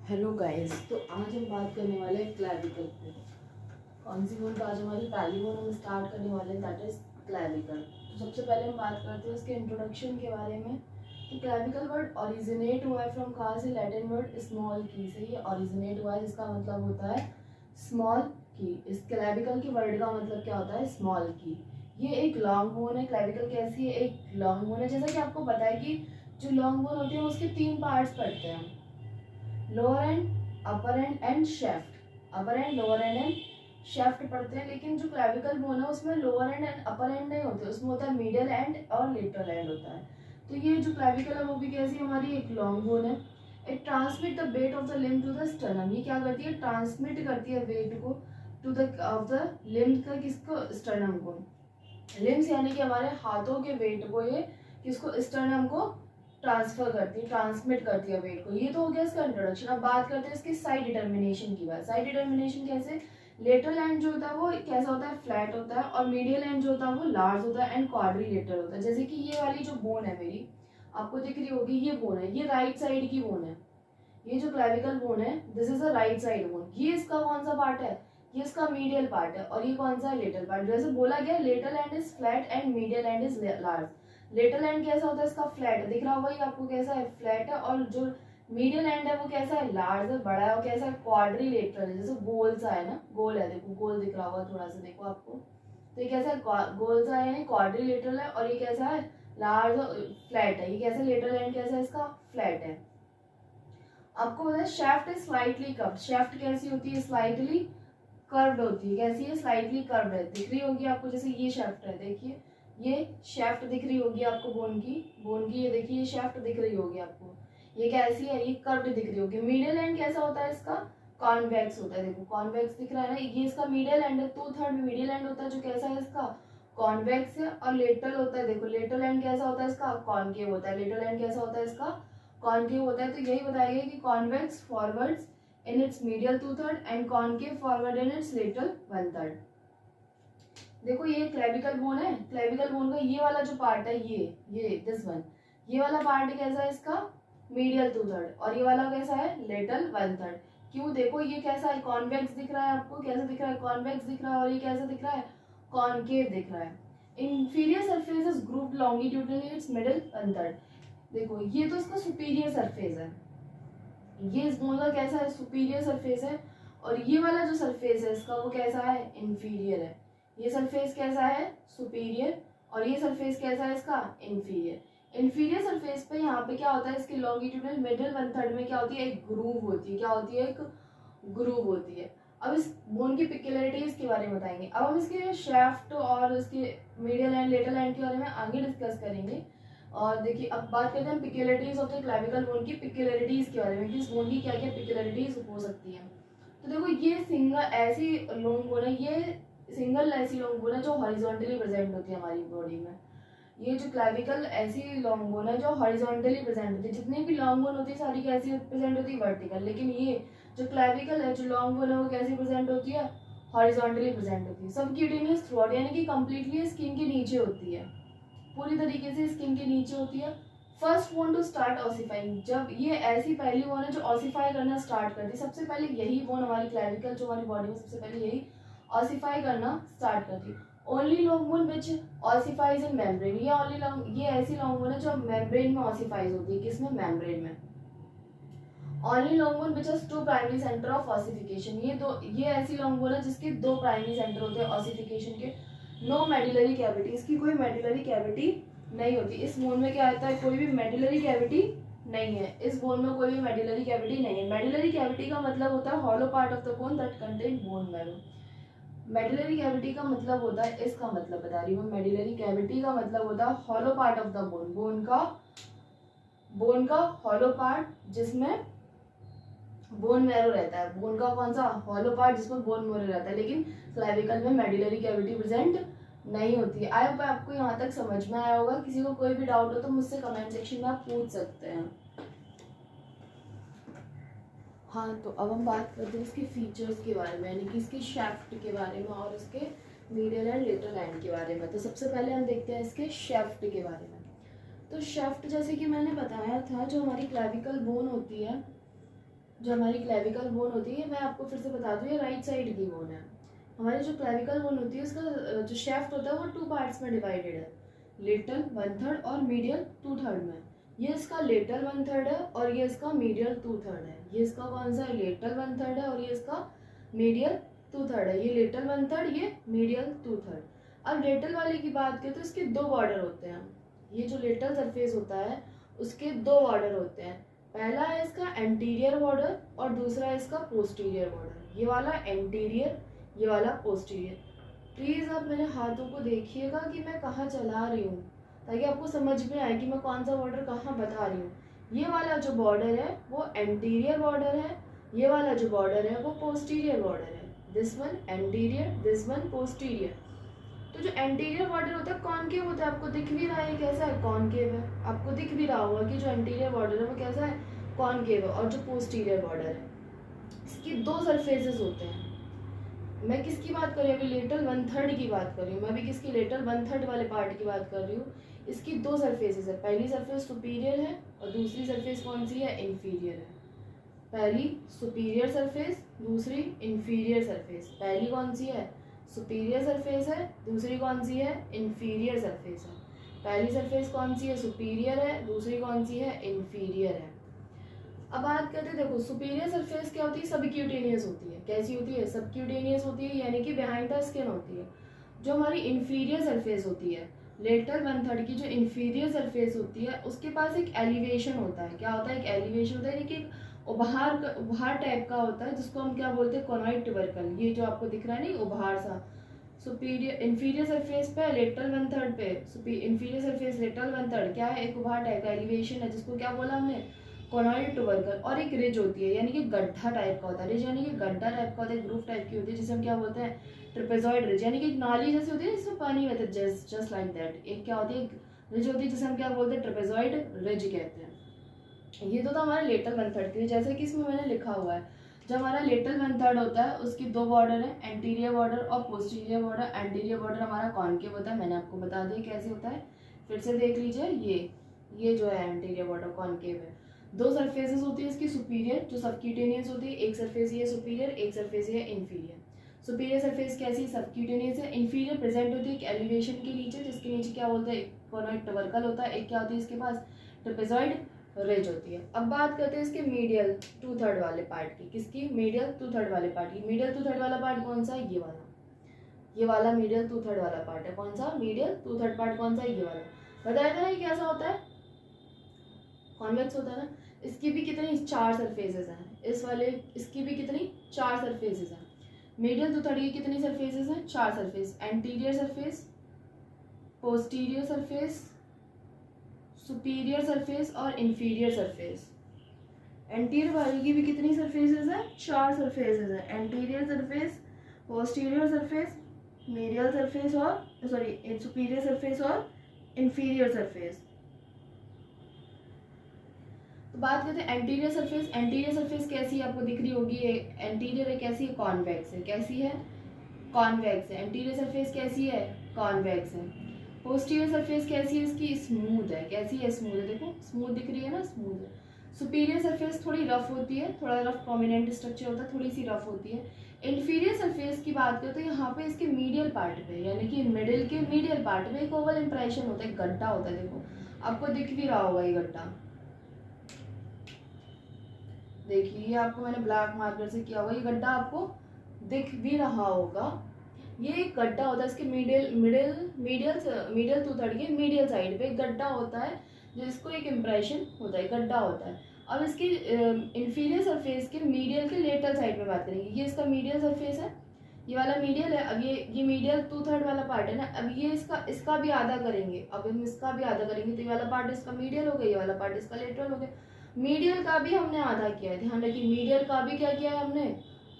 Hello guys, तो आज हम बात करने वाले हैं क्लैविकल पे। कौन सी बोन? आज हमारी पहली बोन हम स्टार्ट करने वाले हैं, दैट इज क्लैविकल। तो सबसे पहले हम बात करते हैं इसके इंट्रोडक्शन के बारे में। तो क्लैविकल वर्ड ओरिजिनेट हुआ है फ्रॉम कहाँ से? लैटिन वर्ड स्मॉल की से ये ओरिजिनेट हुआ है, जिसका मतलब होता है स्मॉल की। इस क्लैविकल के वर्ड का मतलब क्या होता है? स्मॉल की। ये एक लॉन्ग बोन है। क्लैविकल कैसी है? एक लॉन्ग बोन है। जैसा कि आपको पता है कि जो लॉन्ग बोन होती है उसके 3 पार्ट्स पड़ते हैं, lower end, upper end and shaft. Upper end, lower end and shaft पढ़ते हैं। लेकिन जो क्लैविकल बोन है उसमें lower end and upper end नहीं होते, उसमें होता है मिडिल एंड और लेटरल एंड होता है। तो ये जो क्लैविकल है वो भी कैसी हमारी एक लॉन्ग बोन है। It transmit the weight of the limb to the sternum. ये क्या करती है? ट्रांसमिट करती है वेट को to the of the limb का, किसको? स्टर्नम को। लिम्स यानी कि हमारे हाथों के वेट को ये किसको? स्टर्नम को ट्रांसफर करती है, ट्रांसमिट करती है वेट को। ये तो हो गया इसका इंट्रोडक्शन। अब बात करते हैं इसकी साइड डिटर्मिनेशन की बात। साइड डिटर्मिनेशन कैसे? लेटरल एंड जो होता है वो कैसा होता है? फ्लैट होता है। और मीडियल एंड जो होता है वो लार्ज होता है एंड क्वाड्रिलेटरल होता है। जैसे कि ये वाली जो बोन है मेरी, आपको दिख रही होगी, ये बोन है, ये राइट साइड की बोन है। ये जो क्लैविकल बोन है, this is a right side bone. ये इसका कौन सा पार्ट है? ये इसका मीडियल पार्ट है। और ये कौन सा है? Lateral part. जैसे बोला गया lateral and is flat and medial and is large. Lateral and कैसा होता है? इसका फ्लैट दिख रहा होगा ये आपको, कैसा है? फ्लैट है। और जो मीडियल एंड है वो कैसा है? लार्ज है, बड़ा है। और कैसा है? क्वाड्रिलेटरल है, जैसे गोल सा है ना, गोल है, देखो गोल दिख रहा होगा थोड़ा सा, देखो आपको। तो ये कैसा है? गोल सा है यानी क्वाड्रिलेटरल है। और ये कैसा है? लार्ज फ्लैट है। ये कैसा? लेटरल एंड कैसा है इसका? फ्लैट है। आपको पता है shaft is slightly curved. Shaft कैसी होती है? स्लाइटली कर्व्ड होती है। कैसी है? स्लाइटली कर्व्ड है। दिख रही होगी आपको, जैसे ये शेफ्ट है, देखिए ये शेफ्ट दिख रही होगी आपको बोन की। बोन की ये देखिए, ये शेफ्ट दिख रही होगी आपको। ये कैसी है? ये कर्व्ड दिख रही होगी। मिडिल एंड कैसा होता है इसका? कॉन्वेक्स होता है। देखो कॉन्वेक्स दिख रहा है ना, ये इसका मिडिल एंड है। 2/3 मिडिल एंड होता है, जो कैसा है इसका? कॉन्वेक्स है। और लेटरल होता है, देखो लेटरल एंड कैसा होता है इसका? कॉनकेव होता है। लेटरल एंड कैसा होता है इसका? कॉनकेव होता है। तो यही बताया गया कि convex forwards in its medial 2/3 and concave forward in its lateral 1/3। देखो ये क्लैविकल बोन है। क्लैविकल बोन का ये वाला जो पार्ट है, ये दिस वन, ये वाला पार्ट कैसा है इसका? मीडियल 2/3। और ये वाला कैसा है? लेटरल 1/3। क्यों? देखो ये कैसा है? कॉन्वेक्स दिख रहा है आपको। कैसा दिख रहा है? कॉन्वेक्स दिख रहा है। और ये कैसा दिख रहा है? कॉनकेव दिख रहा है। Inferior surface is grouped longitudinally it's middle 1/3। देखो ये तो इसका सुपीरियर सरफेस है, ये इस बोन का कैसा है? सुपीरियर सरफेस है। और ये वाला जो सरफेस है इसका वो कैसा है? इंफीरियर है। ये सरफेस कैसा है? सुपीरियर। और ये सरफेस कैसा है इसका? इंफीरियर। इंफीरियर सरफेस पे यहाँ पे क्या होता है? इसके लॉन्गिट्यूडनल मिडिल 1/3 में क्या होती है? एक ग्रूव होती है। क्या होती है? एक ग्रूव होती है। अब इस बोन की पिक्युलरिटीज के बारे में बताएंगे। अब हम इसके शेफ्ट और इसके मीडियल एंड लेटरल एंड के बारे में आगे डिस्कस करेंगे। और देखिए अब बात करते हैं पिक्युलरिटीज ऑफ द क्लैविकल बोन की, पिक्युलरिटीज के बारे में कि इस बोन की क्या क्या पिक्युलरिटीज हो सकती है। तो देखो ये सिंगल ऐसी लॉन्ग बोन है, ये सिंगल ऐसी लॉन्ग बोन है जो हॉरिजॉन्टली प्रेजेंट होती है हमारी बॉडी में। ये जो क्लैविकल ऐसी लॉन्ग बोन है जो हॉरिजॉन्टली प्रेजेंट होती है। जितनी भी लॉन्ग बोन होती है सारी कैसी प्रेजेंट होती है? वर्टिकल। लेकिन ये जो क्लैविकल है, जो लॉन्ग बोन है, वो कैसी प्रेजेंट होती है? हॉरिजॉन्टली प्रेजेंट होती है। सबक्यूटेनियस थ्रू आउट, यानी कि कंप्लीटली स्किन के नीचे होती है, पूरी तरीके से स्किन के नीचे होती है। फर्स्ट बोन टू स्टार्ट ऑसिफाइंग, जब ये ऐसी पहली बोन है जो ऑसिफाई करना स्टार्ट करती है। सबसे पहले यही बोन हमारी क्लैविकल जो हमारी बॉडी में सबसे पहले यही ऑसिफाई करना स्टार्ट करती है। Only long bone which ossifies in membrane, ये ऐसी लॉन्ग बोन है जो मेम्ब्रेन में ऑसिफाइज होती है। किसमें? मेम्ब्रेन में। Only long bone which has 2 primary centre of ossification, ये ऐसी लॉन्ग बोन है जिसके 2 प्राइमरी सेंटर होते हैं ऑसिफिकेशन के। नो मेडुलरी कैविटी, इसकी कोई मेडुलरी कैविटी नहीं होती। इस बोन में क्या आता है? कोई भी मेडुलरी कैविटी नहीं है। इस बोन में कोई भी मेडुलरी कैविटी नहीं है। मेडुलरी कैविटी का मतलब होता है hollow part of the bone that contain bone marrow. Medullary cavity का मतलब होता है, इसका मतलब बता रही हूँ, मेडुलरी कैविटी का मतलब होता है hollow part of the bone, bone का हॉलो पार्ट जिसमें बोन मैरो रहता है। बोन का कौन सा? हॉलो पार्ट जिसमें बोन मैरो रहता है। लेकिन क्लैविकल में मेडुलरी कैविटी प्रेजेंट नहीं होती है। आई होप आपको यहाँ तक समझ में आया होगा। किसी को कोई भी डाउट हो तो मुझसे कमेंट सेक्शन में आप पूछ सकते हैं। हाँ, तो अब हम बात करते हैं इसके फीचर्स के बारे में, यानी कि इसके शेफ्ट के बारे में और इसके मीडियल एंड लेटरल एंड के बारे में। तो सबसे पहले हम देखते हैं इसके शेफ्ट के बारे में। तो शेफ्ट जैसे कि मैंने बताया था, जो हमारी क्लैविकल बोन होती है जो हमारी क्लेविकल बोन होती है, मैं आपको फिर से बता दूँ, ये राइट साइड की बोन है। हमारी जो क्लेविकल बोन होती है उसका जो शेफ्ट होता है वो 2 पार्ट्स में डिवाइडेड है, लेटरल 1/3 और मीडियल 2/3 में। ये इसका लेटरल 1/3 है और ये इसका मीडियल 2/3 है। ये इसका कौन सा है, लेटरल 1/3 है और ये इसका मीडियल 2/3 है। ये लेटरल 1/3, ये मीडियल 2/3। अब लेटरल वाले की बात करें तो इसके 2 बॉर्डर होते हैं। ये जो लेटरल सरफेस होता है उसके 2 बॉर्डर होते हैं। पहला है इसका एंटीरियर बॉर्डर और दूसरा है इसका पोस्टीरियर बॉर्डर। ये वाला एंटीरियर, ये वाला पोस्टीरियर। प्लीज़ आप मेरे हाथों को देखिएगा कि मैं कहाँ चला रही हूँ, ताकि आपको समझ में आए कि मैं कौन सा बॉर्डर कहाँ बता रही हूँ। ये वाला जो बॉर्डर है वो एंटीरियर बॉर्डर है, ये वाला जो बॉर्डर है वो पोस्टीरियर बॉर्डर है। This one anterior, this one posterior. तो जो एंटीरियर बॉर्डर होता है कॉनकेव होता है, आपको दिख भी रहा है कैसा है, कॉनकेव है। आपको दिख भी रहा होगा कि जो एंटीरियर बॉर्डर है वो कैसा है, कॉनकेव है। और जो पोस्टीरियर बॉर्डर है, इसकी 2 सरफेसेस होते हैं। मैं किसकी बात कर रही हूँ अभी, लेटरल 1/3 की बात कर रही हूँ मैं अभी, किसकी, लेटरल 1/3 वाले पार्ट की बात कर रही हूँ। इसकी 2 सरफेसेस है, पहली सरफेस सुपीरियर है और दूसरी सरफेस कौन सी है, इंफीरियर है। पहली सुपीरियर सरफेस, दूसरी इंफीरियर सरफेस। पहली कौन सी है, सुपीरियर सरफेस है, दूसरी कौन सी है, इंफीरियर सरफेस है। पहली सरफेस कौन सी है, सुपीरियर है, दूसरी कौन सी है, इंफीरियर है। अब बात करते हैं, देखो सुपीरियर सरफेस क्या होती है, सबक्यूटेनियस होती है। कैसी होती है, सबक्यूटेनियस होती है, यानी कि बिहाइंड द स्किन होती है। जो हमारी इंफीरियर सरफेस होती है, लेटरल 1/3 की जो इंफीरियर सरफेस होती है उसके पास एक एलिवेशन होता है। क्या होता है, एक एलिवेशन होता है, यानी कि उभार टाइप का होता है, जिसको हम क्या बोलते हैं, कोनॉइड ट्यूबरकल। ये जो आपको दिख रहा है नहीं, उभार सा। सुपीरियर इंफीरियर सरफेस पे, लेटरल 1/3 पे इंफीरियर सरफेस लेटरल 1/3 क्या है, एक उभार टाइप का एलिवेशन है, जिसको क्या बोला हमने, कोनॉइड ट्यूबरकल। और एक रिज होती है, यानी कि गड्ढा टाइप का होता है। रिज यानी कि गड्ढा टाइप का होता है, ग्रूव टाइप की होती है, जिसे हम क्या बोलते हैं, ट्रेपेजॉइड रिज, यानी कि नाली जैसी होती है जिसमें पानी बहता है, जस्ट लाइक दैट। एक क्या होती है, रिज होती है, जिसे हम क्या बोलते हैं, ट्रेपेजॉइड रिज कहते हैं। ये तो था हमारा लेटरल 1/3 के लिए, जैसे कि इसमें मैंने लिखा हुआ है। जब हमारा लेटरल 1/3 होता है उसकी 2 बॉर्डर है, एंटीरियर बॉर्डर और पोस्टीरियर बॉर्डर। एंटीरियर बॉर्डर हमारा कॉनकेव होता है, मैंने आपको बता दिया कैसे होता है, फिर से देख लीजिए। ये जो है एंटीरियर बॉर्डर कॉनकेव है। 2 सरफेसेस होती है इसकी, सुपीरियर जो सबक्यूटेनियस होती है, एक सरफेस ये सुपीरियर, एक सरफेस ये इंफीरियर। सुपीरियर सरफेस कैसी, सबक्यूटेनियस है। इंफीरियर प्रेजेंट होती है एक एलिवेशन के नीचे, जिसके नीचे क्या बोलते हैं, कोनॉइड ट्यूबरकल होता है। एक क्या होती है इसके पास, ट्रेपेजॉइड रिज होती है। अब बात करते हैं इसके मीडियल 2/3 वाले पार्ट की, किसकी, मीडियल 2/3 वाले पार्ट की। मीडियल 2/3 वाला पार्ट कौन सा है, ये वाला मीडियल 2/3 वाला पार्ट है। कौन सा, मीडियल 2/3 पार्ट कौन सा है, ये वाला। बताया था ना ये कैसा होता है, कॉन्वेक्स होता है ना। इसकी भी कितनी 4 सरफेसेस हैं, इस वाले इसकी भी कितनी 4 सरफेसेस हैं। मीडियल 2/3 की कितनी सरफेसेस हैं, 4 surface. Anterior surface, posterior surface, superior surface और इंफीरियर सरफेस। एंटीरियर वाले की भी कितनी सरफेसेस हैं, 4 सरफेसेस हैं। Anterior surface, posterior surface, medial surface और सुपीरियर सरफेस और इंफीरियर सरफेस। तो बात करते हैं एंटीरियर सरफेस। एंटीरियर सरफेस कैसी है, आपको दिख रही होगी, एंटीरियर है, कैसी है, कॉन्वेक्स है। कैसी है, कॉन्वेक्स है। एंटीरियर सरफेस कैसी है, कॉन्वेक्स है। पोस्टीरियर सरफेस कैसी है इसकी, स्मूथ है। कैसी है, स्मूथ है, देखो स्मूथ दिख रही है ना, स्मूथ है। सुपीरियर सरफेस थोड़ी रफ होती है, थोड़ा रफ प्रोमिनेंट स्ट्रक्चर होता है, थोड़ी सी रफ होती है। इंफीरियर सरफेस की बात करें तो यहाँ पे इसके मीडियल पार्ट पे, यानी कि मिडिल के मीडियल पार्ट में एक ओवल इंप्रेशन होता है, गड्ढा होता है। देखो आपको दिख भी रहा होगा ये गड्ढा, देखिए आपको मैंने ब्लैक मार्कर से किया हुआ, ये गड्ढा आपको दिख भी रहा होगा। ये एक गड्ढा होता है इसके मीडियल 2/3 के मीडियल साइड पे एक गड्ढा होता है, जिसको एक इम्प्रेशन होता है, गड्ढा होता है। अब इसकी इंफीरियर सरफेस के मीडियल के लेटरल साइड में बात करेंगे। ये इसका मीडियल सरफेस है, ये वाला मीडियल है। अब ये मीडियल 2/3 वाला पार्ट है ना, अब ये इसका भी आधा करेंगे। अब हम इसका भी आधा करेंगे, तो ये वाला पार्ट इसका मीडियल हो गया, ये वाला पार्ट इसका लेटरल हो गया। मीडियल का भी हमने आधा किया है, ध्यान रखिए, मीडियल का भी क्या किया है हमने,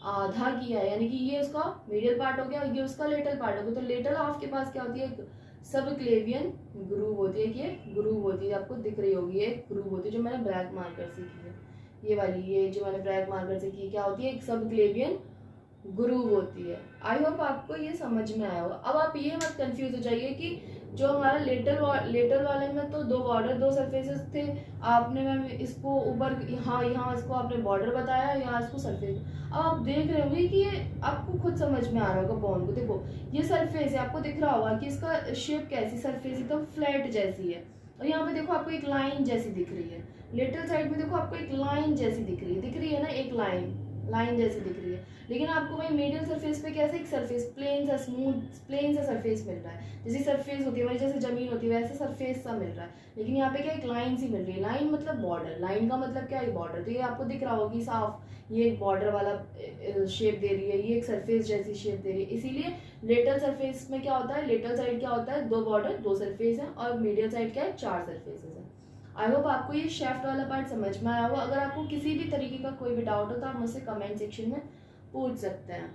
आधा किया है। यानी कि ये उसका मीडियल पार्ट हो गया, ये उसका लेटरल पार्ट हो गया। तो लेटरल हाफ के पास क्या होती है, सब क्लेवियन ग्रूव होती है, ये ग्रूव होती है, आपको दिख रही होगी, ये ग्रूव होती है, जो मैंने ब्लैक मार्कर से की है, ये वाली, ये जो मैंने ब्लैक मार्कर से की क्या होती है, एक सब क्लेवियन ग्रूव होती है। आई होप आपको ये समझ में आया होगा। अब आप ये मत कंफ्यूज हो जाइए कि जो हमारा लेटर वाले में तो दो बॉर्डर, दो सरफेसेस थे, आपने मैम इसको ऊपर यहाँ इसको आपने बॉर्डर बताया, यहाँ इसको सरफेस। अब आप देख रहे होंगे कि ये आपको खुद समझ में आ रहा होगा बॉन्ड को। देखो ये सरफेस है, आपको दिख रहा होगा कि इसका शेप कैसी, सरफेस एकदम फ्लैट जैसी है, और यहाँ पे देखो आपको एक लाइन जैसी दिख रही है। लेटरल साइड में देखो आपको एक लाइन जैसी दिख रही है ना, एक लाइन जैसी दिख रही है। लेकिन आपको भाई मीडियल सरफेस पे कैसे एक सरफेस प्लेन सा स्मूथ प्लेन सा सरफेस मिल रहा है, जैसी सरफेस होती है हमारी, जैसे जमीन होती है वैसे सरफेस सा मिल रहा है। लेकिन यहाँ पे क्या एक लाइन सी मिल रही है। लाइन मतलब बॉर्डर, लाइन का मतलब क्या है, बॉर्डर। तो ये आपको दिख रहा होगा कि साफ ये एक बॉर्डर वाला शेप दे रही है, ये एक सरफेस जैसी शेप दे रही है। इसीलिए लेटरल सरफेस में क्या होता है, लेटरल साइड क्या होता है, दो बॉर्डर दो सरफेस है, और मीडियल साइड क्या है, चार सरफेसेस है। आई होप आपको ये शेफ्ट वाला पार्ट समझ में आया होगा। अगर आपको किसी भी तरीके का कोई भी डाउट हो तो आप मुझसे कमेंट सेक्शन में पूछ सकते हैं।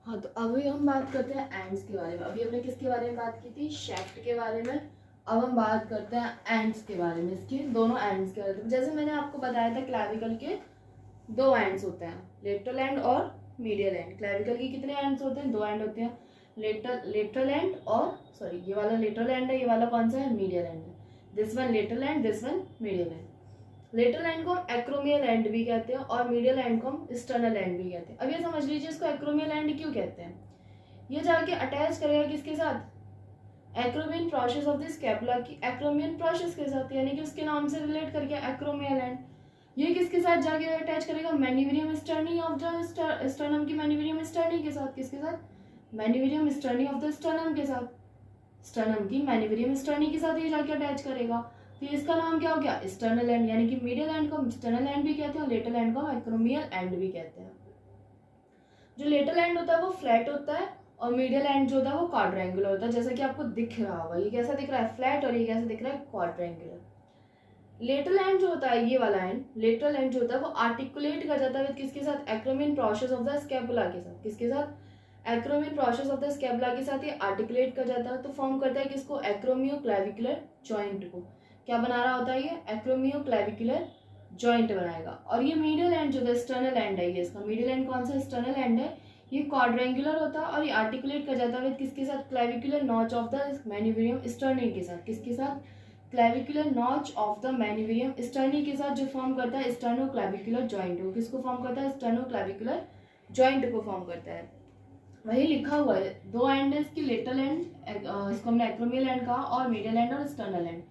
हाँ, तो अभी हम बात करते हैं एंड्स के बारे में। अभी हमने किसके बारे में बात की थी, शेफ्ट के बारे में। अब हम बात करते हैं एंड्स के बारे में, इसके दोनों एंड्स के बारे में। जैसे मैंने आपको बताया था क्लैविकल के दो एंड्स होते हैं, लेटरल एंड और मीडियल एंड। क्लैविकल के कितने एंड्स होते हैं, दो एंड होते हैं, लेटरल एंड और सॉरी ये वाला लेटरल एंड है, ये वाला कौन सा है, मीडियल एंड है। This one lateral and, this one medial and. Lateral and को हम एक्रोमियल एंड भी कहते हैं और मीडियल एंड को हम स्टर्नल एंड भी कहते हैं। अब ये समझ लीजिए इसको एक्रोमियल एंड क्यों कहते हैं। ये जाके अटैच करेगा किसके साथ, acromion process of the scapula की एक्रोमियन प्रोसेस के साथ, यानी कि उसके नाम से रिलेट करके एक्रोमियल एंड। ये किसके साथ जाके अटैच करेगा, मैनिवरियम स्टर्नी ऑफ द स्टर्नम की मैनिवरियम स्टर्नी के साथ। किसके साथ, मैनिवरियम स्टर्नी ऑफ द स्टर्नम के साथ, स्टर्नम की मैनिवरियम स्टर्नी के साथ ये जाके अटैच करेगा। तो इसका नाम क्या हो गया, स्टर्नल एंड। यानी कि मीडियल एंड को हम स्टर्नल एंड भी कहते हैं और लेटरल एंड को हम एक्रोमियल एंड भी कहते हैं। जो लेटरल एंड होता है वो फ्लैट होता है और मीडियल एंड जो होता है वो क्वाड्रेंगुलर होता है, जैसा कि आपको दिख रहा होगा। ये कैसा दिख रहा है, फ्लैट, और ये कैसा दिख रहा है, क्वाड्रेंगुलर। लेटरल एंड जो होता है, ये वाला एंड लेटरल एंड जो होता है वो आर्टिकुलेट कर जाता है किसके साथ, acromion process of the scapula के साथ। किसके साथ, acromion process of the scapula के साथ ये आर्टिकुलेट कर जाता है। तो फॉर्म करता है किसको, एक्रोमियो क्लैविकुलर जॉइंट को। क्या बना रहा होता है, ये एक्रोमियो क्लैविकुलर जॉइंट बनाएगा। और ये मीडियल एंड जो है स्टर्नल एंड है, ये इसका मीडियल एंड कौन सा, स्टर्नल एंड है। ये क्वाड्रेंगुलर होता है और ये आर्टिकुलेट कर जाता है किसके साथ, क्लैविकुलर नॉच ऑफ द मैनिवरियम स्टर्नी के साथ। किसके साथ, क्लैविकुलर नॉच ऑफ द मैनिवरियम स्टर्नी के साथ, जो फॉर्म करता है स्टर्नो क्लैविकुलर जॉइंट को। किसको फॉर्म करता है, स्टर्नो क्लैविकुलर जॉइंट को फॉर्म करता है। वही लिखा हुआ है, दो एंड है इसकी, लेटरल एंड इसको हमने एक्रोमियल एंड कहा, और मीडियल एंड और स्टर्नल एंड।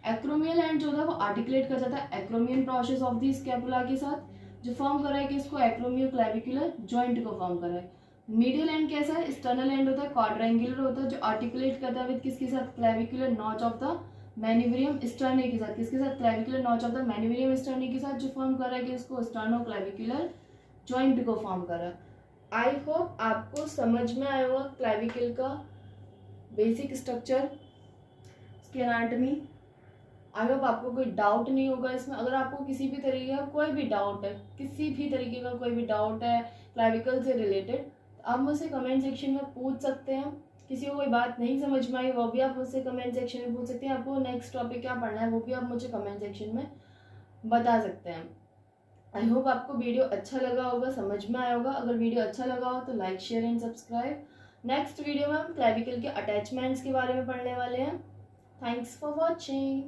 एक्रोमियल एंड जो था वो आर्टिकुलेट कर जाता है acromion process of the scapula के साथ, जो फॉर्म कर रहा है कि इसको एक्रोमियो क्लैविकुलर जॉइंट को फॉर्म कर रहा है। मीडियल एंड कैसा है, स्टर्नल एंड होता है, क्वाड्रेंगुलर होता है, जो आर्टिकुलेट करता है विद किसके साथ, क्लैविकुलर नॉच ऑफ द मैनिवरियम स्टर्नी के साथ। किसके साथ, क्लैविकुलर नॉच ऑफ द मैनिवरियम स्टर्नी के साथ, जो फॉर्म कर रहा है कि इसको स्टर्नो क्लैविकुलर जॉइंट को फॉर्म कर रहा है। आई होप आपको समझ में आया होगा क्लैविकल का बेसिक स्ट्रक्चर, उसकी एनाटॉमी। आई होप आपको कोई डाउट नहीं होगा इसमें। अगर आपको किसी भी तरीके का कोई भी डाउट है, किसी भी तरीके का कोई भी डाउट है क्लैविकल से रिलेटेड, तो आप मुझसे कमेंट सेक्शन में पूछ सकते हैं। किसी को कोई बात नहीं समझ में आई वो भी आप मुझसे कमेंट सेक्शन में पूछ सकते हैं। आपको नेक्स्ट टॉपिक क्या पढ़ना है वो भी आप मुझे कमेंट सेक्शन में बता सकते हैं। आई होप आपको वीडियो अच्छा लगा होगा, समझ में आया होगा। अगर वीडियो अच्छा लगा हो तो like, share and subscribe. Next video में हम क्लैविकल के अटैचमेंट्स के बारे में पढ़ने वाले हैं। Thanks for watching.